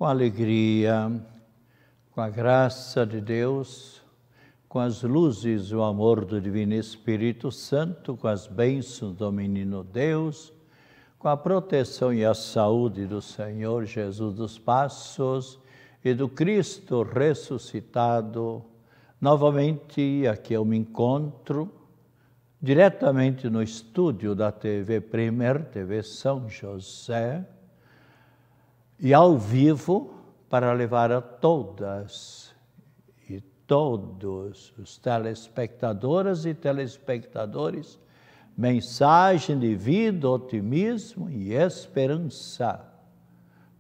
com alegria, com a graça de Deus, com as luzes do amor do Divino Espírito Santo, com as bênçãos do Menino Deus, com a proteção e a saúde do Senhor Jesus dos Passos e do Cristo ressuscitado. Novamente aqui eu me encontro, diretamente no estúdio da TV Premier, TV São José, e ao vivo para levar a todas e todos os telespectadoras e telespectadores mensagem de vida, otimismo e esperança.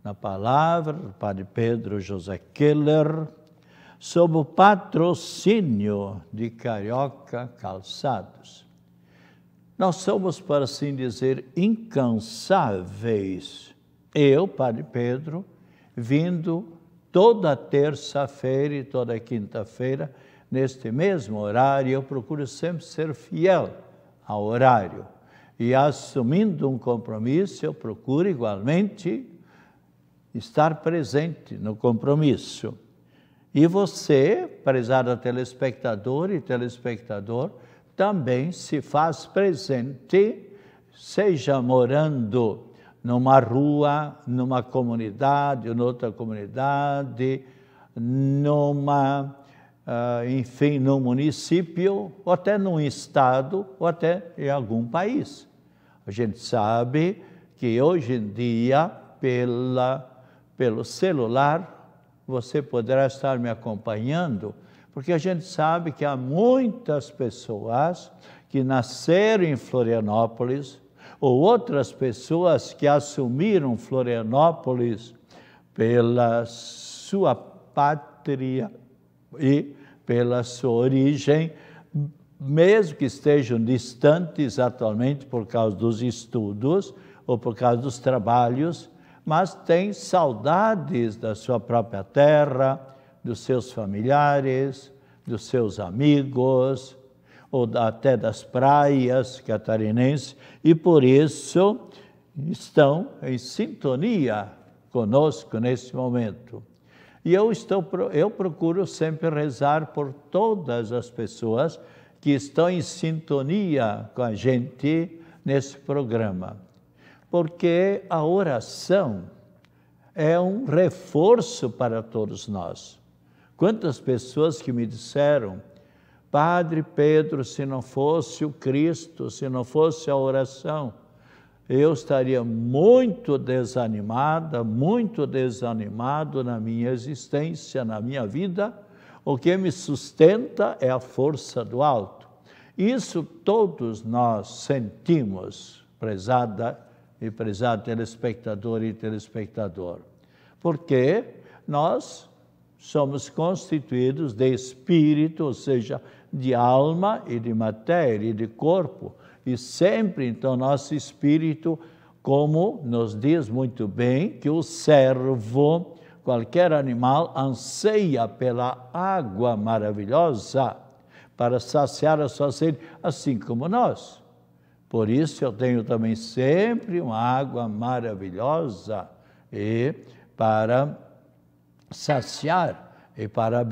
Na palavra do Padre Pedro José Keller, sob o patrocínio de Carioca Calçados. Nós somos, por assim dizer, incansáveis. Eu, Padre Pedro, vindo toda terça-feira e toda quinta-feira, neste mesmo horário, eu procuro sempre ser fiel ao horário. E assumindo um compromisso, eu procuro igualmente estar presente no compromisso. E você, prezado telespectador e telespectador, também se faz presente, seja morando numa rua, numa comunidade, noutra comunidade, enfim, num município, ou até num estado, ou até em algum país. A gente sabe que hoje em dia, pelo celular, você poderá estar me acompanhando, porque a gente sabe que há muitas pessoas que nasceram em Florianópolis, ou outras pessoas que assumiram Florianópolis pela sua pátria e pela sua origem, mesmo que estejam distantes atualmente por causa dos estudos ou por causa dos trabalhos, mas têm saudades da sua própria terra, dos seus familiares, dos seus amigos, ou até das praias catarinenses, e por isso estão em sintonia conosco nesse momento. E eu procuro sempre rezar por todas as pessoas que estão em sintonia com a gente nesse programa, porque a oração é um reforço para todos nós. Quantas pessoas que me disseram: Padre Pedro, se não fosse o Cristo, se não fosse a oração, eu estaria muito desanimada, muito desanimado na minha existência, na minha vida. O que me sustenta é a força do alto. Isso todos nós sentimos, prezada e prezado telespectador e telespectador, porque nós somos constituídos de espírito, ou seja, de alma e de matéria e de corpo. E sempre, então, nosso espírito, como nos diz muito bem, que o servo, qualquer animal, anseia pela água maravilhosa para saciar a sua sede, assim como nós. Por isso eu tenho também sempre uma água maravilhosa e para saciar e para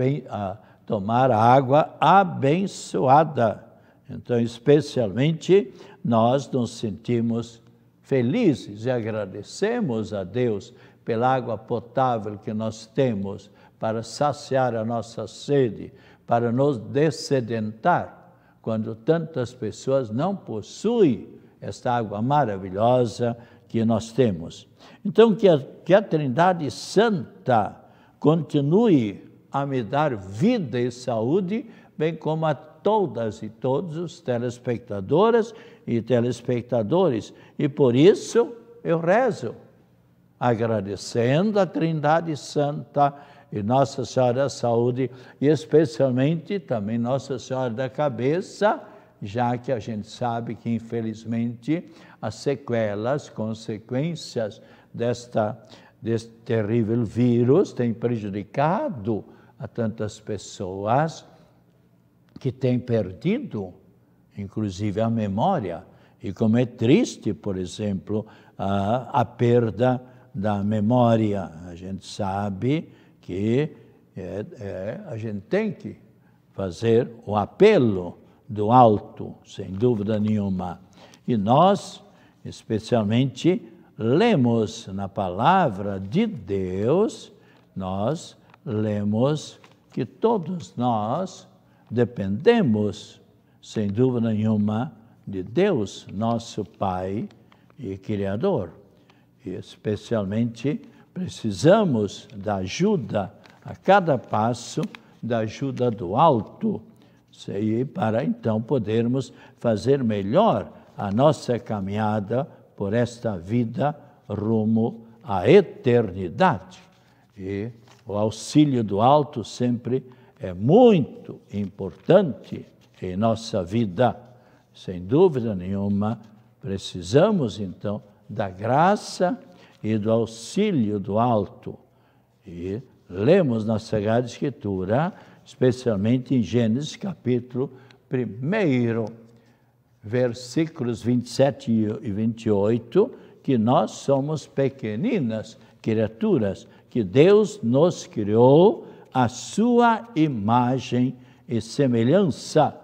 tomar a água abençoada. Então, especialmente, nós nos sentimos felizes e agradecemos a Deus pela água potável que nós temos para saciar a nossa sede, para nos dessedentar, quando tantas pessoas não possuem esta água maravilhosa que nós temos. Então, que a Trindade Santa continue a me dar vida e saúde, bem como a todas e todos os telespectadoras e telespectadores. E por isso eu rezo, agradecendo a Trindade Santa e Nossa Senhora da Saúde, e especialmente também Nossa Senhora da Cabeça, já que a gente sabe que, infelizmente, as sequelas, consequências deste terrível vírus têm prejudicado a tantas pessoas que têm perdido, inclusive, a memória. E como é triste, por exemplo, a perda da memória. A gente sabe que a gente tem que fazer o apelo do alto, sem dúvida nenhuma. E nós, especialmente, lemos na palavra de Deus, nós lemos que todos nós dependemos, sem dúvida nenhuma, de Deus, nosso Pai e Criador. E especialmente precisamos da ajuda a cada passo, da ajuda do alto, para então podermos fazer melhor a nossa caminhada por esta vida rumo à eternidade. E o auxílio do alto sempre é muito importante em nossa vida. Sem dúvida nenhuma, precisamos então da graça e do auxílio do alto. E lemos na Sagrada Escritura, especialmente em Gênesis capítulo 1, versículos 27 e 28, que nós somos pequeninas criaturas, que Deus nos criou à sua imagem e semelhança.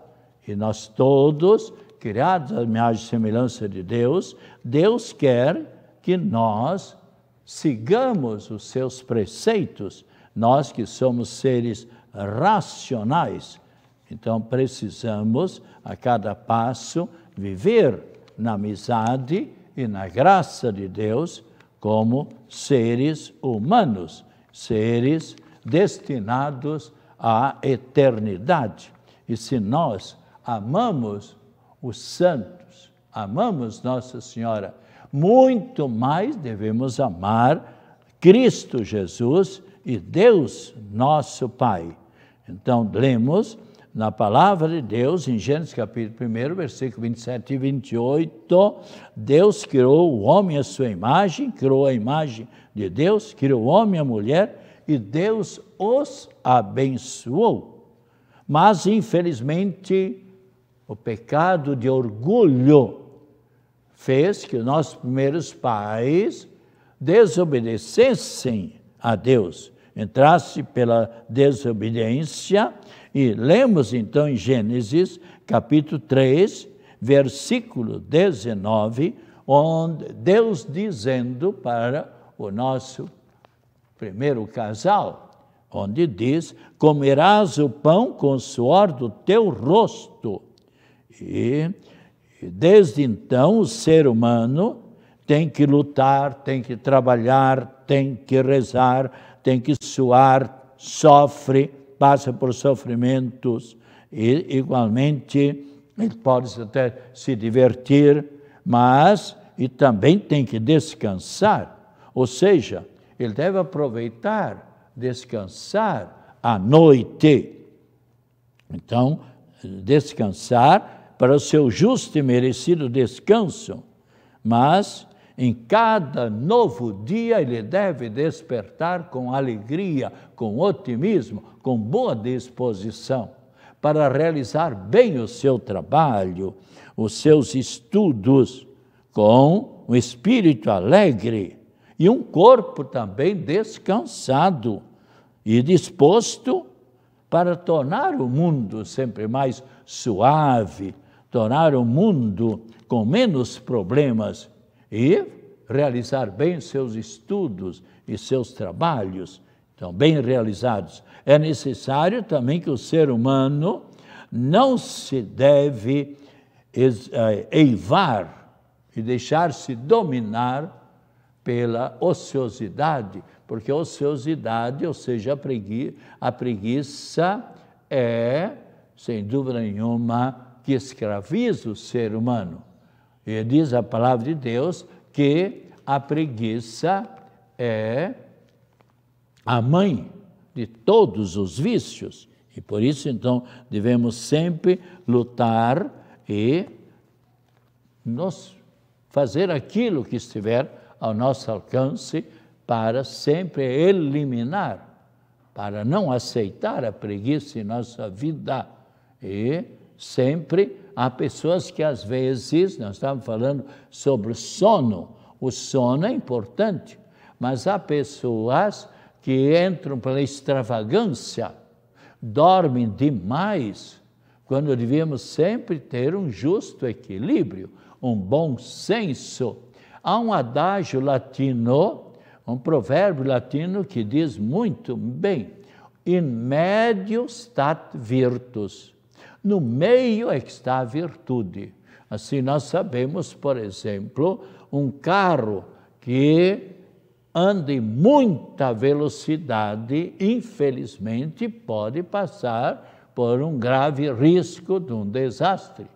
E nós todos, criados à imagem e semelhança de Deus, Deus quer que nós sigamos os seus preceitos, nós que somos seres racionais. Então, precisamos, a cada passo, viver na amizade e na graça de Deus como seres humanos, seres destinados à eternidade. E se nós amamos os santos, amamos Nossa Senhora, muito mais devemos amar Cristo Jesus e Deus, nosso Pai. Então, lemos na palavra de Deus, em Gênesis capítulo 1, versículo 27 e 28, Deus criou o homem à sua imagem, criou a imagem de Deus, criou o homem e a mulher, e Deus os abençoou. Mas, infelizmente, o pecado de orgulho fez que os nossos primeiros pais desobedecessem a Deus, entrasse pela desobediência. E lemos então em Gênesis capítulo 3, versículo 19, onde Deus dizendo para o nosso primeiro casal, onde diz: comerás o pão com o suor do teu rosto. E desde então o ser humano tem que lutar, tem que trabalhar, tem que rezar, tem que suar, sofre, passa por sofrimentos, e igualmente ele pode até se divertir, mas e também tem que descansar, ou seja, ele deve aproveitar, descansar à noite. Então, descansar para o seu justo e merecido descanso, mas em cada novo dia ele deve despertar com alegria, com otimismo, com boa disposição, para realizar bem o seu trabalho, os seus estudos, com um espírito alegre e um corpo também descansado e disposto para tornar o mundo sempre mais suave, tornar o mundo com menos problemas e realizar bem seus estudos e seus trabalhos, então bem realizados. É necessário também que o ser humano não se deve eivar e deixar-se dominar pela ociosidade, porque a ociosidade, ou seja, a preguiça é, sem dúvida nenhuma, que escraviza o ser humano. E diz a palavra de Deus que a preguiça é a mãe de todos os vícios. E por isso, então, devemos sempre lutar e nos fazer aquilo que estiver ao nosso alcance para sempre eliminar, para não aceitar a preguiça em nossa vida. E sempre há pessoas que às vezes, nós estávamos falando sobre o sono é importante, Mas há pessoas que entram pela extravagância, dormem demais, quando devíamos sempre ter um justo equilíbrio, um bom senso. Há um adágio latino, um provérbio latino que diz muito bem: in medio stat virtus. No meio é que está a virtude. Assim nós sabemos, por exemplo, um carro que anda em muita velocidade, infelizmente, pode passar por um grave risco de um desastre.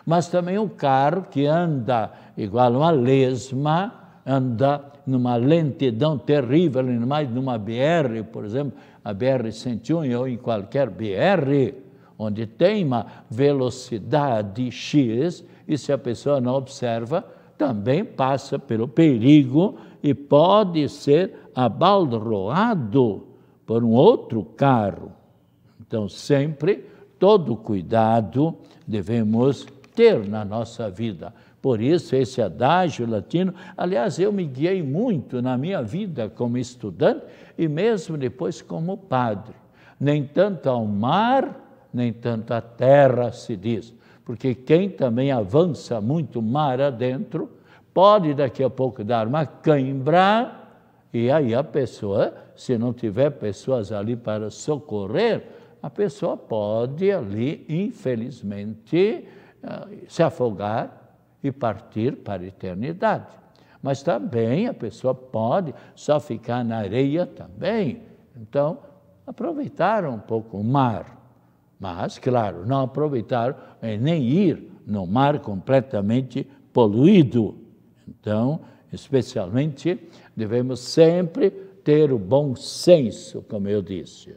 Mas também um carro que anda igual uma lesma, anda numa lentidão terrível, ainda mais numa BR, por exemplo, a BR-101 ou em qualquer BR, onde tem uma velocidade X, e se a pessoa não observa, também passa pelo perigo e pode ser abaldroado por um outro carro. Então, sempre, todo cuidado devemos ter na nossa vida. Por isso, esse adágio latino, aliás, eu me guiei muito na minha vida como estudante e mesmo depois como padre. Nem tanto ao mar, nem tanto à terra, se diz. Porque quem também avança muito mar adentro, pode daqui a pouco dar uma cãibra, e aí a pessoa, se não tiver pessoas ali para socorrer, a pessoa pode ali, infelizmente, se afogar e partir para a eternidade. Mas também a pessoa pode só ficar na areia também. Então, aproveitar um pouco o mar. Mas, claro, não aproveitar nem ir no mar completamente poluído. Então, especialmente, devemos sempre ter o bom senso, como eu disse.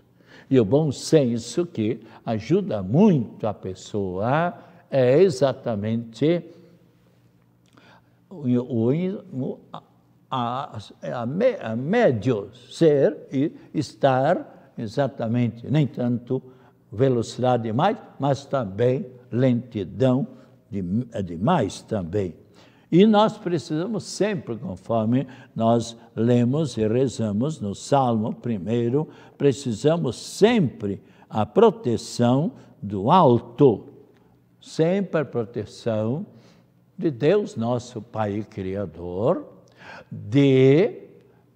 E o bom senso que ajuda muito a pessoa é exatamente a médio ser e estar exatamente, nem tanto velocidade demais, mas também lentidão demais também. E nós precisamos sempre, conforme nós lemos e rezamos no Salmo 1, precisamos sempre a proteção do alto, sempre a proteção de Deus, nosso Pai Criador, de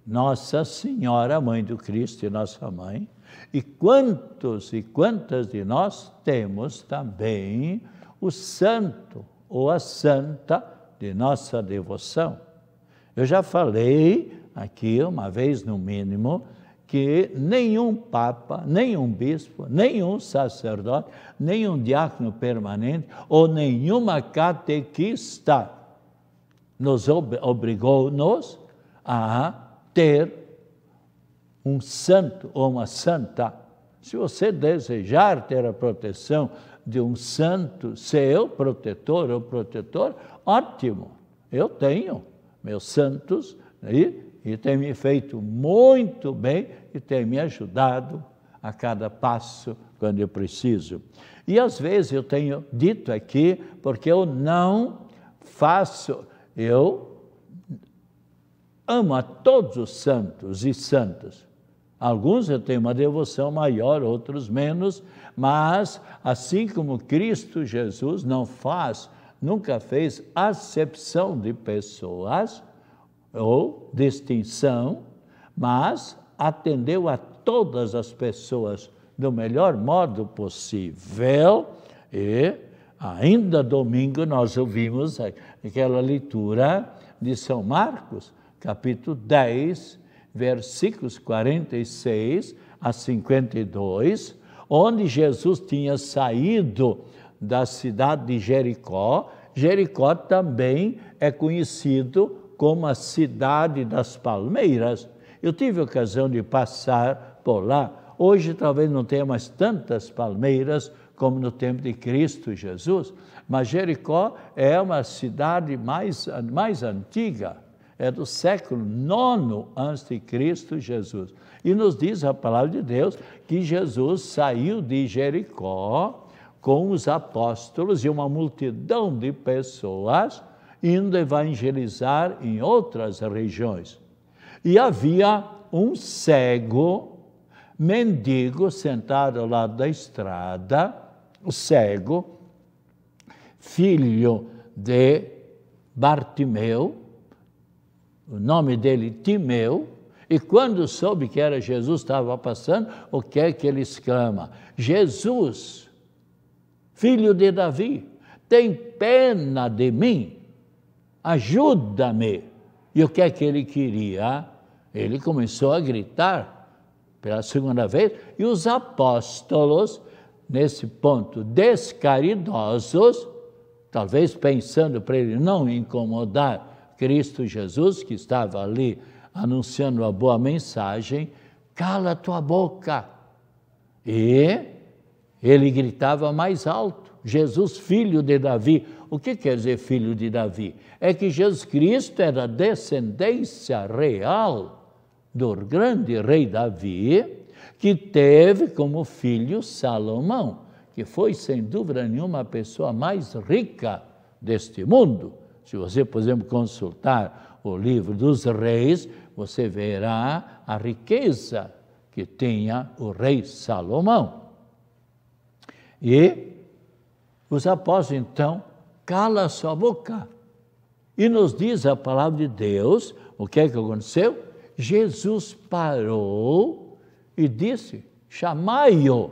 Nossa Senhora, Mãe do Cristo e nossa Mãe. E quantos e quantas de nós temos também o santo ou a santa de nossa devoção. Eu já falei aqui, uma vez no mínimo, que nenhum papa, nenhum bispo, nenhum sacerdote, nenhum diácono permanente ou nenhuma catequista nos obrigou-nos a ter um santo ou uma santa. Se você desejar ter a proteção de um santo, seu protetor ou protetor, ótimo. Eu tenho meus santos e tem me feito muito bem e tem me ajudado a cada passo quando eu preciso. E às vezes eu tenho dito aqui, porque eu não faço, eu amo a todos os santos e santas. Alguns eu tenho uma devoção maior, outros menos, mas assim como Cristo Jesus nunca fez acepção de pessoas ou distinção, mas atendeu a todas as pessoas do melhor modo possível. E ainda domingo nós ouvimos aquela leitura de São Marcos, capítulo 10, versículos 46 a 52, onde Jesus tinha saído da cidade de Jericó. Jericó também é conhecido como a cidade das palmeiras. Eu tive a ocasião de passar por lá. Hoje talvez não tenha mais tantas palmeiras como no tempo de Cristo Jesus, mas Jericó é uma cidade mais antiga. É do século IX a.C. Jesus. E nos diz a palavra de Deus que Jesus saiu de Jericó com os apóstolos e uma multidão de pessoas indo evangelizar em outras regiões. E havia um cego, mendigo, sentado ao lado da estrada, o cego, filho de Bartimeu, o nome dele Timeu, e quando soube que era Jesus estava passando, o que é que ele exclama? Jesus, filho de Davi, tem pena de mim, ajuda-me. E o que é que ele queria? Ele começou a gritar pela segunda vez, e os apóstolos, nesse ponto, descaridosos, talvez pensando para ele não incomodar Cristo Jesus, que estava ali anunciando a boa mensagem, cala tua boca. E ele gritava mais alto, Jesus, filho de Davi. O que quer dizer filho de Davi? É que Jesus Cristo era descendência real do grande rei Davi, que teve como filho Salomão, que foi, sem dúvida nenhuma, a pessoa mais rica deste mundo. Se você, por exemplo, consultar o livro dos reis, você verá a riqueza que tinha o rei Salomão. E os apóstolos, então, cala a sua boca. E nos diz a palavra de Deus, o que é que aconteceu? Jesus parou e disse, chamai-o.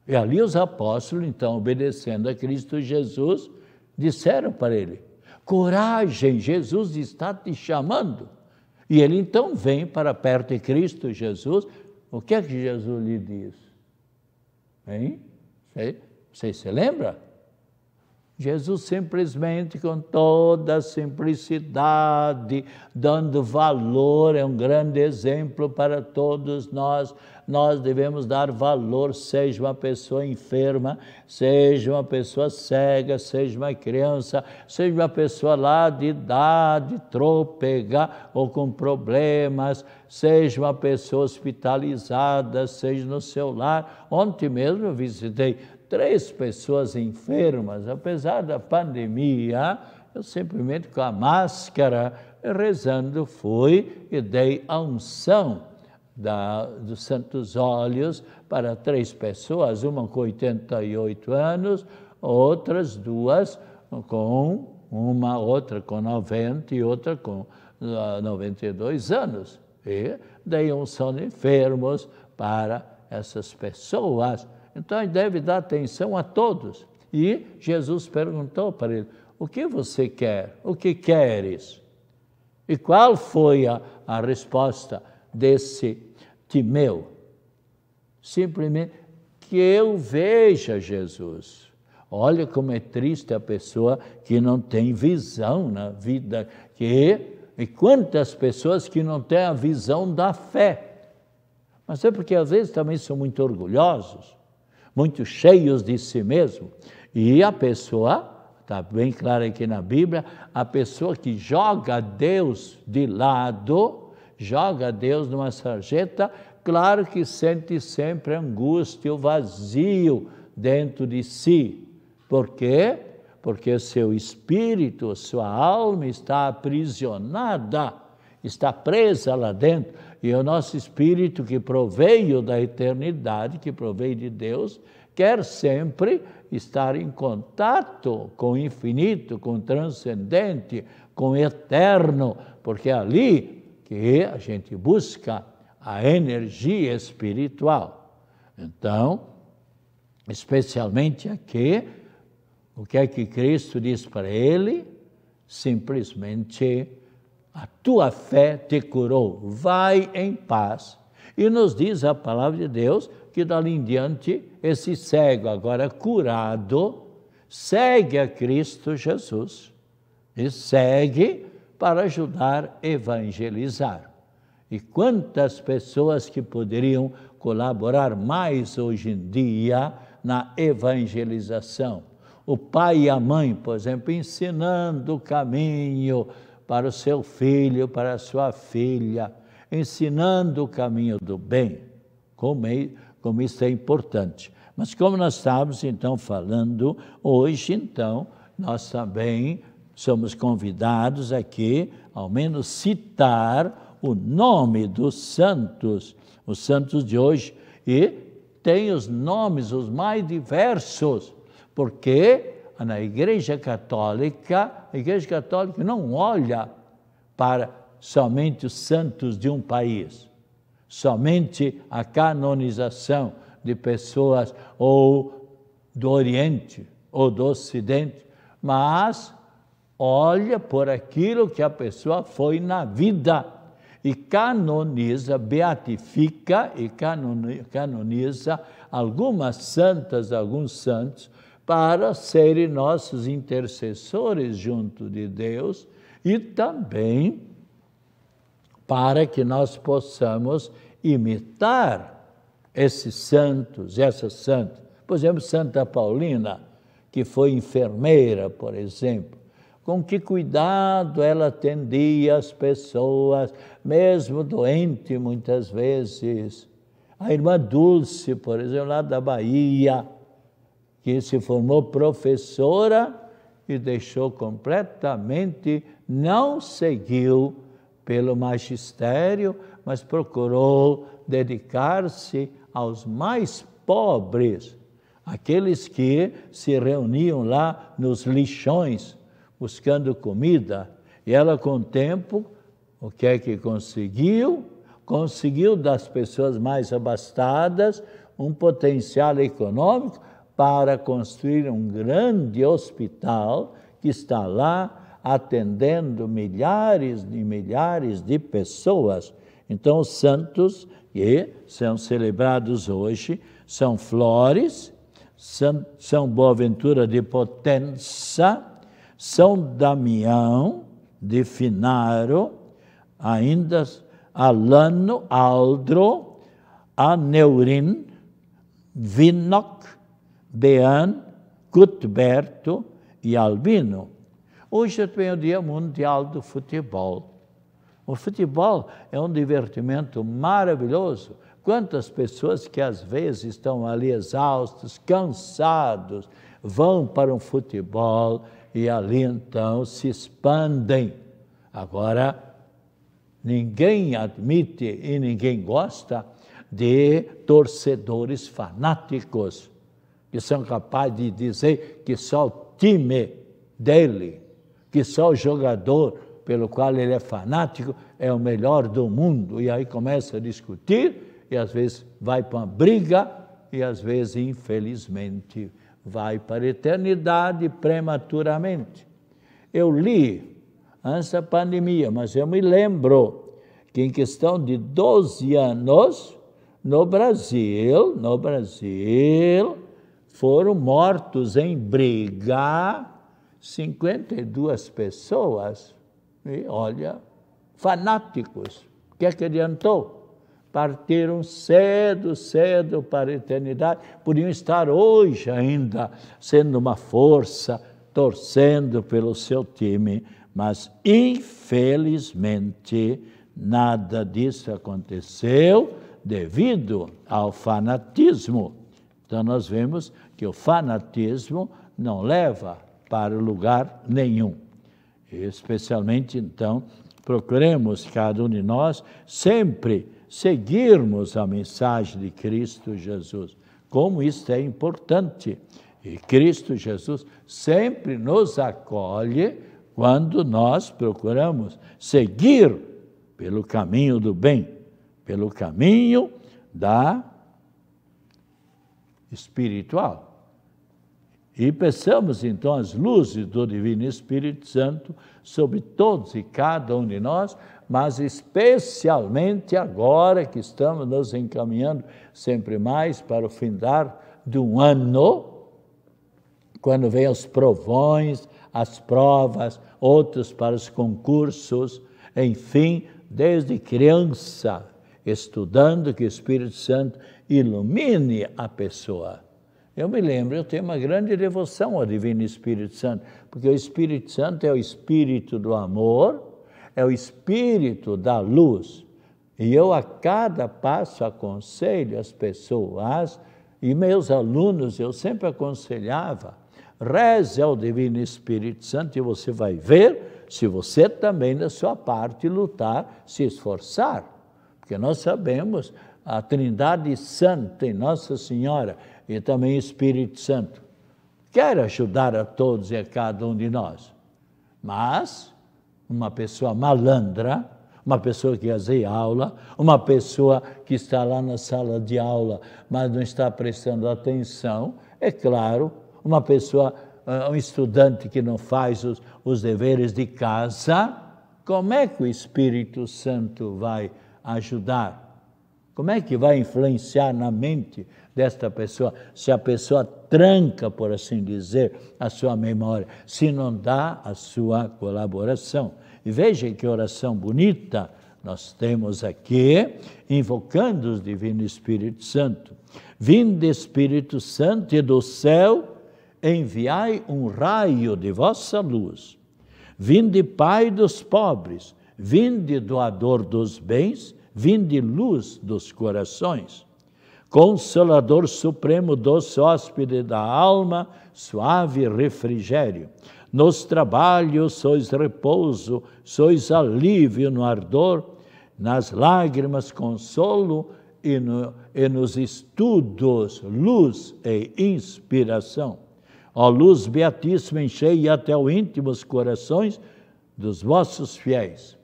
E ali os apóstolos, então, obedecendo a Cristo Jesus, disseram para ele, coragem, Jesus está te chamando. E ele então vem para perto de Cristo Jesus. O que é que Jesus lhe diz? Hein? Você se lembra? Jesus simplesmente, com toda a simplicidade, dando valor, é um grande exemplo para todos nós. Nós devemos dar valor, seja uma pessoa enferma, seja uma pessoa cega, seja uma criança, seja uma pessoa lá de idade, trôpega ou com problemas, seja uma pessoa hospitalizada, seja no seu lar. Ontem mesmo eu visitei 3 pessoas enfermas, apesar da pandemia, eu simplesmente com a máscara, rezando, fui e dei a unção dos santos óleos para 3 pessoas, uma com 88 anos, outras 2 outra com 90 e outra com 92 anos. E dei a unção de enfermos para essas pessoas. Então, ele deve dar atenção a todos. E Jesus perguntou para ele, o que você quer? O que queres? E qual foi a resposta desse Timeu? Simplesmente, que eu veja Jesus. Olha como é triste a pessoa que não tem visão na vida. E quantas pessoas que não têm a visão da fé. Mas é porque às vezes também são muito orgulhosos, muito cheios de si mesmo. E a pessoa, está bem claro aqui na Bíblia, a pessoa que joga Deus de lado, joga Deus numa sarjeta, claro que sente sempre angústia, o vazio dentro de si. Por quê? Porque seu espírito, sua alma está aprisionada, está presa lá dentro. E o nosso espírito que proveio da eternidade, que proveio de Deus, quer sempre estar em contato com o infinito, com o transcendente, com o eterno, porque é ali que a gente busca a energia espiritual. Então, especialmente aqui, o que é que Cristo diz para ele? Simplesmente, a tua fé te curou, vai em paz. E nos diz a palavra de Deus que dali em diante, esse cego agora curado, segue a Cristo Jesus e segue para ajudar a evangelizar. E quantas pessoas que poderiam colaborar mais hoje em dia na evangelização. O pai e a mãe, por exemplo, ensinando o caminho para o seu filho, para a sua filha, ensinando o caminho do bem, como isso é importante. Mas como nós estamos, então, falando hoje, então, nós também somos convidados aqui, ao menos citar o nome dos santos, os santos de hoje, e tem os nomes os mais diversos, porque na Igreja Católica, a Igreja Católica não olha para somente os santos de um país, somente a canonização de pessoas ou do Oriente ou do Ocidente, mas olha por aquilo que a pessoa foi na vida e canoniza, beatifica e canoniza algumas santas, alguns santos, para serem nossos intercessores junto de Deus e também para que nós possamos imitar esses santos, essas santas. Por exemplo, Santa Paulina, que foi enfermeira, por exemplo, com que cuidado ela atendia as pessoas, mesmo doente muitas vezes. A irmã Dulce, por exemplo, lá da Bahia, que se formou professora e deixou completamente, não seguiu pelo magistério, mas procurou dedicar-se aos mais pobres, aqueles que se reuniam lá nos lixões, buscando comida. E ela, com o tempo, o que é que conseguiu? Conseguiu das pessoas mais abastadas um potencial econômico para construir um grande hospital que está lá atendendo milhares e milhares de pessoas. Então, os santos que são celebrados hoje são Flores, São Boaventura de Potenza, São Damião de Finaro, ainda Alano, Aldro, Aneurin, Vinnoc, Bean, Cuthberto e Albino. Hoje também é o Dia Mundial do Futebol. O futebol é um divertimento maravilhoso. Quantas pessoas que às vezes estão ali exaustos, cansados, vão para um futebol e ali então se expandem. Agora, ninguém admite e ninguém gosta de torcedores fanáticos, que são capazes de dizer que só o time dele, que só o jogador pelo qual ele é fanático é o melhor do mundo. E aí começa a discutir, e às vezes vai para uma briga, e às vezes, infelizmente, vai para a eternidade prematuramente. Eu li antes da pandemia, mas eu me lembro que em questão de 12 anos, no Brasil, foram mortos em briga 52 pessoas. E olha, fanáticos. O que é que adiantou? Partiram cedo para a eternidade. Podiam estar hoje ainda sendo uma força, torcendo pelo seu time, mas infelizmente nada disso aconteceu devido ao fanatismo. Então nós vemos que o fanatismo não leva para lugar nenhum. Especialmente, então, procuremos, cada um de nós, sempre seguirmos a mensagem de Cristo Jesus. Como isso é importante. E Cristo Jesus sempre nos acolhe quando nós procuramos seguir pelo caminho do bem, pelo caminho da espiritual. E peçamos, então, as luzes do Divino Espírito Santo sobre todos e cada um de nós, mas especialmente agora que estamos nos encaminhando sempre mais para o findar de um ano, quando vem os provões, as provas, outros para os concursos, enfim, desde criança, estudando que o Espírito Santo ilumine a pessoa. Eu me lembro, eu tenho uma grande devoção ao Divino Espírito Santo, porque o Espírito Santo é o Espírito do amor, é o Espírito da luz. E eu a cada passo aconselho as pessoas, e meus alunos eu sempre aconselhava, reze ao Divino Espírito Santo e você vai ver se você também, da sua parte, lutar, se esforçar. Porque nós sabemos, a Trindade Santa, Nossa Senhora e também Espírito Santo, quer ajudar a todos e a cada um de nós. Mas uma pessoa malandra, uma pessoa que fazia aula, uma pessoa que está lá na sala de aula, mas não está prestando atenção, é claro, uma pessoa, um estudante que não faz os deveres de casa, como é que o Espírito Santo vai ajudar? Como é que vai influenciar na mente desta pessoa, se a pessoa tranca, por assim dizer, a sua memória, se não dá a sua colaboração? E veja que oração bonita nós temos aqui, invocando o Divino Espírito Santo. Vinde, Espírito Santo, e do céu enviai um raio de vossa luz. Vinde, Pai dos pobres, vinde, doador dos bens, vinde, luz dos corações. Consolador supremo, doce hóspede da alma, suave refrigério. Nos trabalhos sois repouso, sois alívio no ardor, nas lágrimas consolo e nos estudos luz e inspiração. Ó luz beatíssima, enchei até os íntimos corações dos vossos fiéis.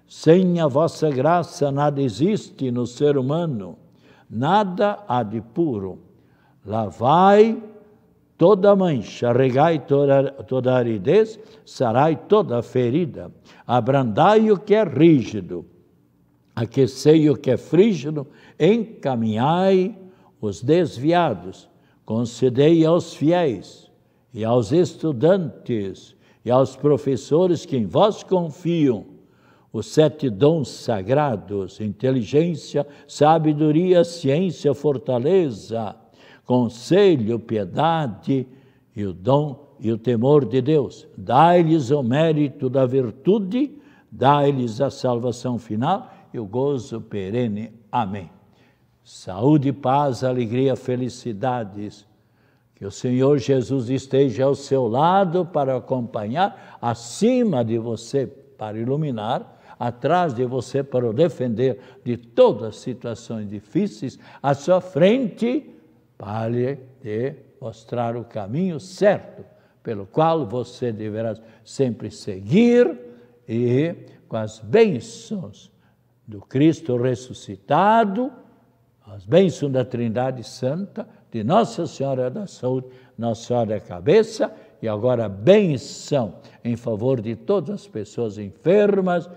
Sem a vossa graça nada existe no ser humano, nada há de puro. Lavai toda mancha, regai toda aridez, sarai toda ferida. Abrandai o que é rígido, aquecei o que é frígido, encaminhai os desviados, concedei aos fiéis e aos estudantes e aos professores que em vós confiam os 7 dons sagrados: inteligência, sabedoria, ciência, fortaleza, conselho, piedade e o dom e o temor de Deus. Dai-lhes o mérito da virtude, dai-lhes a salvação final e o gozo perene. Amém. Saúde, paz, alegria, felicidades. Que o Senhor Jesus esteja ao seu lado para acompanhar, acima de você para iluminar, atrás de você para o defender de todas as situações difíceis, à sua frente para lhe mostrar o caminho certo, pelo qual você deverá sempre seguir, e com as bênçãos do Cristo ressuscitado, as bênçãos da Trindade Santa, de Nossa Senhora da Saúde, Nossa Senhora da Cabeça, e agora a bênção em favor de todas as pessoas enfermas,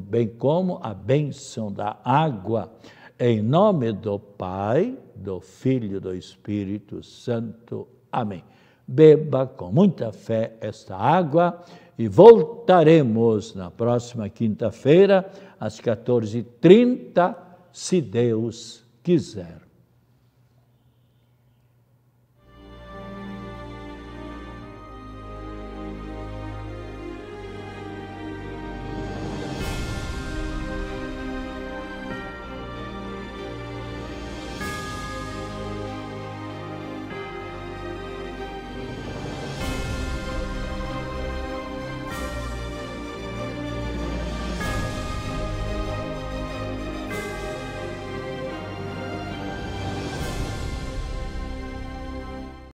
bem como a bênção da água. Em nome do Pai, do Filho e do Espírito Santo. Amém. Beba com muita fé esta água e voltaremos na próxima quinta-feira, às 14h30, se Deus quiser.